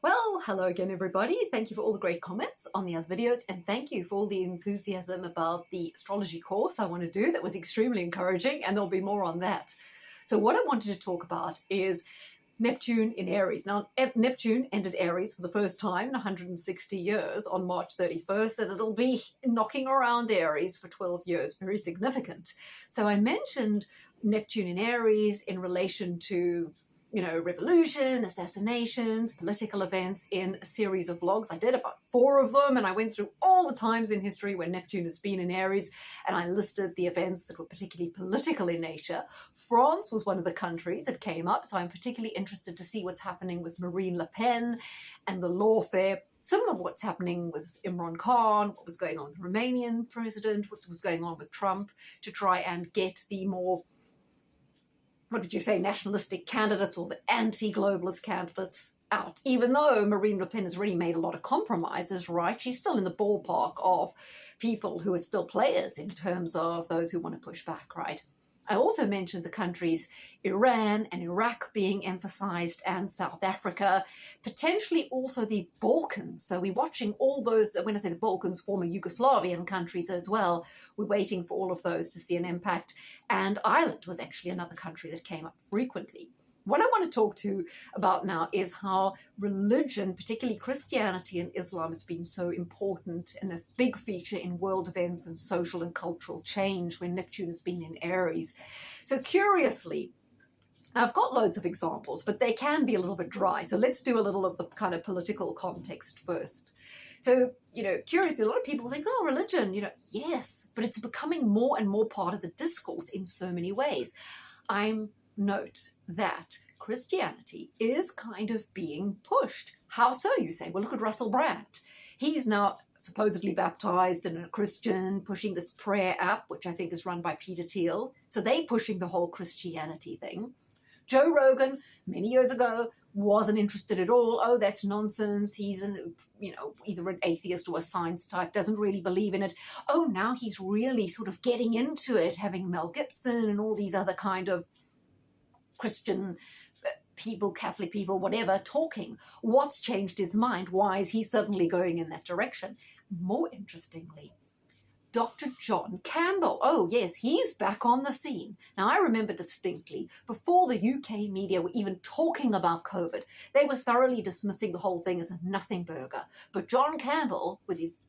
Well, hello again, everybody. Thank you for all the great comments on the other videos, and thank you for all the enthusiasm about the astrology course I want to do. That was extremely encouraging, and there'll be more on that. So what I wanted to talk about is Neptune in Aries. Now, Neptune entered Aries for the first time in 160 years on March 31st, and it'll be knocking around Aries for 12 years, very significant. So I mentioned Neptune in Aries in relation to revolution, assassinations, political events in a series of vlogs. I did about 4 of them, and I went through all the times in history when Neptune has been in Aries, and I listed the events that were particularly political in nature. France was one of the countries that came up, so I'm particularly interested to see what's happening with Marine Le Pen and the lawfare, similar to what's happening with Imran Khan, what was going on with the Romanian president, what was going on with Trump, to try and get the more, what would you say, nationalistic candidates or the anti-globalist candidates out. Even though Marine Le Pen has already made a lot of compromises, right? She's still in the ballpark of people who are still players in terms of those who want to push back, right? I also mentioned the countries Iran and Iraq being emphasized, and South Africa, potentially also the Balkans. So we're watching all those, when I say the Balkans, former Yugoslavian countries as well. We're waiting for all of those to see an impact. And Ireland was actually another country that came up frequently. What I want to talk to about now is how religion, particularly Christianity and Islam, has been so important and a big feature in world events and social and cultural change when Neptune has been in Aries. So curiously, I've got loads of examples, but they can be a little bit dry. So let's do a little of the kind of political context first. So, curiously, a lot of people think, oh, religion, yes, but it's becoming more and more part of the discourse in so many ways. Note that Christianity is kind of being pushed. How so, you say? Well, look at Russell Brand. He's now supposedly baptized and a Christian, pushing this prayer app, which I think is run by Peter Thiel. So they're pushing the whole Christianity thing. Joe Rogan, many years ago, wasn't interested at all. Oh, that's nonsense. He's either an atheist or a science type, doesn't really believe in it. Oh, now he's really sort of getting into it, having Mel Gibson and all these other kind of Christian people, Catholic people, whatever, talking. What's changed his mind? Why is he suddenly going in that direction? More interestingly, Dr. John Campbell. Oh, yes, he's back on the scene. Now, I remember distinctly, before the UK media were even talking about COVID, they were thoroughly dismissing the whole thing as a nothing burger. But John Campbell, with his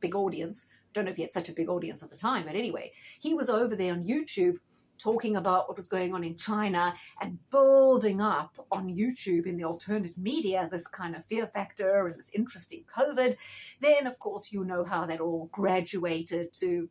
big audience, don't know if he had such a big audience at the time, but anyway, he was over there on YouTube talking about what was going on in China and building up on YouTube in the alternate media, this kind of fear factor and this interest in COVID. Then, of course, you know how that all graduated to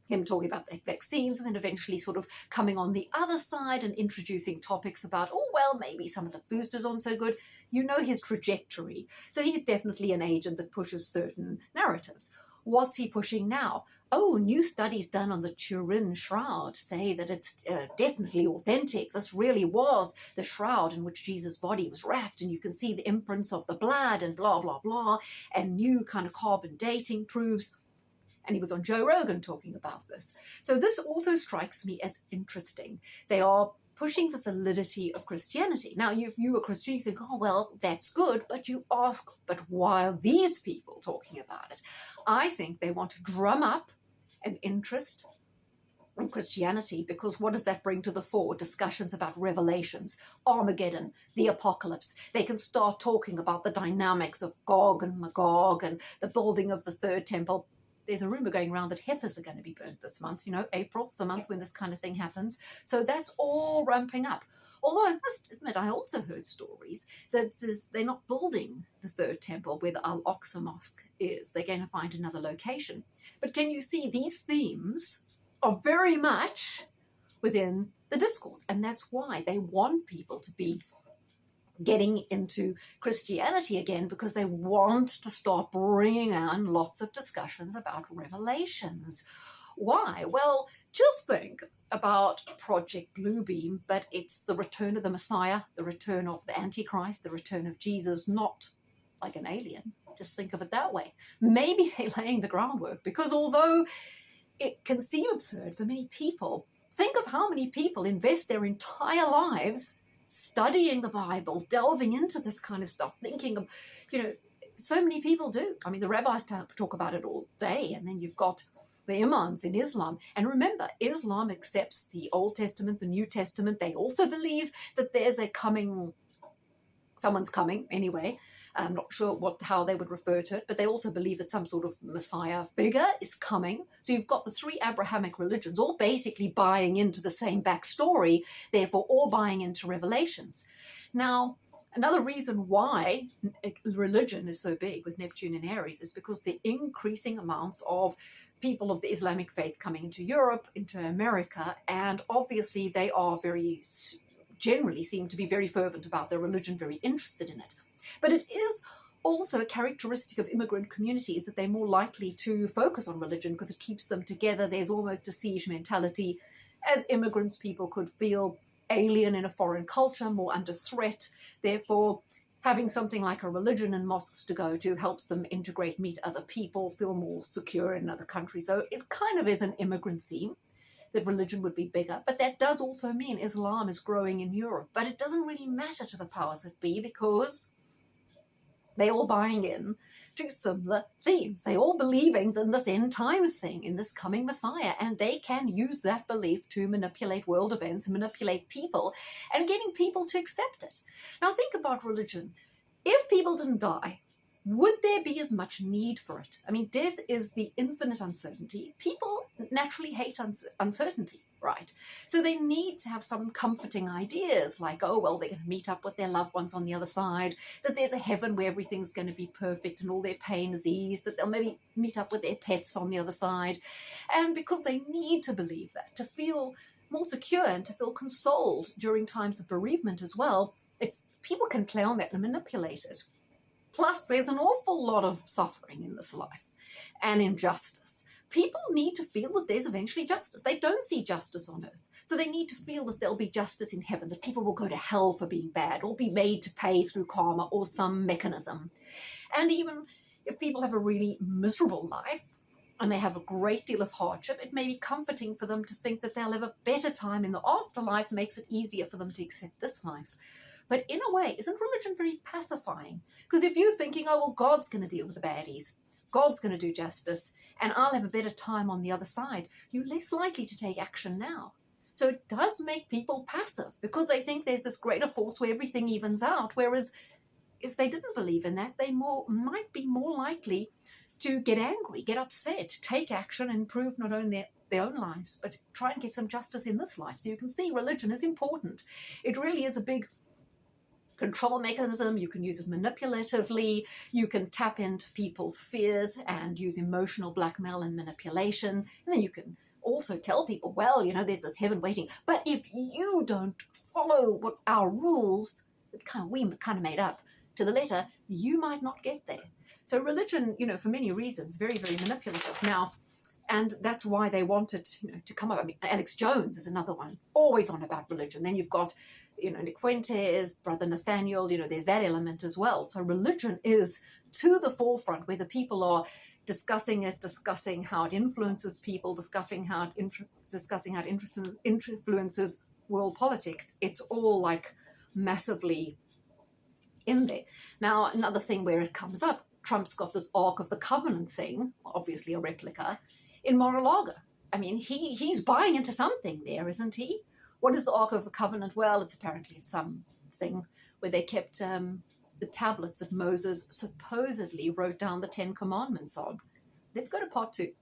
him talking about the vaccines and then eventually sort of coming on the other side and introducing topics about, oh, well, maybe some of the boosters aren't so good. You know his trajectory. So he's definitely an agent that pushes certain narratives. What's he pushing now? Oh, new studies done on the Turin Shroud say that it's definitely authentic. This really was the shroud in which Jesus' body was wrapped, and you can see the imprints of the blood and blah, blah, blah, and new kind of carbon dating proves. And he was on Joe Rogan talking about this. So this also strikes me as interesting. They are pushing the validity of Christianity. Now, if you are Christian, you think, oh, well, that's good, but you ask, but why are these people talking about it? I think they want to drum up an interest in Christianity, because what does that bring to the fore? Discussions about revelations, Armageddon, the apocalypse. They can start talking about the dynamics of Gog and Magog and the building of the third temple. There's a rumor going around that heifers are going to be burnt this month. April's the month when this kind of thing happens. So that's all ramping up. Although I must admit, I also heard stories that they're not building the third temple where the Al-Aqsa Mosque is. They're going to find another location. But can you see these themes are very much within the discourse? And that's why they want people to be getting into Christianity again, because they want to start bringing on lots of discussions about revelations. Why? Well, just think about Project Bluebeam, but it's the return of the Messiah, the return of the Antichrist, the return of Jesus, not like an alien. Just think of it that way. Maybe they're laying the groundwork, because although it can seem absurd for many people, think of how many people invest their entire lives studying the Bible, delving into this kind of stuff, thinking of, so many people do. I mean, the rabbis talk about it all day, and then you've got the imams in Islam. And remember, Islam accepts the Old Testament, the New Testament. They also believe that there's someone's coming anyway. I'm not sure how they would refer to it, but they also believe that some sort of Messiah figure is coming. So you've got the three Abrahamic religions all basically buying into the same backstory, therefore all buying into Revelations. Now, another reason why religion is so big with Neptune in Aries is because the increasing amounts of people of the Islamic faith coming into Europe, into America, and obviously they are generally seem to be very fervent about their religion, very interested in it. But it is also a characteristic of immigrant communities that they're more likely to focus on religion because it keeps them together. There's almost a siege mentality. As immigrants, people could feel alien in a foreign culture, more under threat. Therefore, having something like a religion and mosques to go to helps them integrate, meet other people, feel more secure in another country. So it kind of is an immigrant theme that religion would be bigger. But that does also mean Islam is growing in Europe. But it doesn't really matter to the powers that be because they're all buying in to similar themes. They all believing in this end times thing, in this coming Messiah, and they can use that belief to manipulate world events and manipulate people and getting people to accept it. Now think about religion. If people didn't die, would there be as much need for it? I mean, death is the infinite uncertainty. People naturally hate uncertainty, right? So they need to have some comforting ideas like, oh, well, they're going to meet up with their loved ones on the other side, that there's a heaven where everything's going to be perfect and all their pain is eased, that they'll maybe meet up with their pets on the other side. And because they need to believe that, to feel more secure and to feel consoled during times of bereavement as well, people can play on that and manipulate it. Plus, there's an awful lot of suffering in this life and injustice. People need to feel that there's eventually justice. They don't see justice on earth. So they need to feel that there'll be justice in heaven, that people will go to hell for being bad or be made to pay through karma or some mechanism. And even if people have a really miserable life and they have a great deal of hardship, it may be comforting for them to think that they'll have a better time in the afterlife, makes it easier for them to accept this life. But in a way, isn't religion very pacifying? Because if you're thinking, oh, well, God's going to deal with the baddies, God's going to do justice, and I'll have a better time on the other side, you're less likely to take action now. So it does make people passive because they think there's this greater force where everything evens out. Whereas if they didn't believe in that, they might be more likely to get angry, get upset, take action, and improve not only their own lives, but try and get some justice in this life. So you can see religion is important. It really is a big control mechanism. You can use it manipulatively. You can tap into people's fears and use emotional blackmail and manipulation. And then you can also tell people, well, there's this heaven waiting. But if you don't follow what our rules that we kind of made up to the letter, you might not get there. So religion, for many reasons, very, very manipulative. Now, and that's why they wanted, to come up. I mean, Alex Jones is another one, always on about religion. Then you've got, Nick Fuentes, Brother Nathaniel, there's that element as well. So religion is to the forefront, whether people are discussing it, discussing how it influences people, discussing how it influences world politics. It's all like massively in there. Now, another thing where it comes up, Trump's got this Ark of the Covenant thing, obviously a replica, in Mar-a-Lago. I mean, he's buying into something there, isn't he? What is the Ark of the Covenant? Well, it's something where they kept the tablets that Moses supposedly wrote down the 10 Commandments on. Let's go to part 2.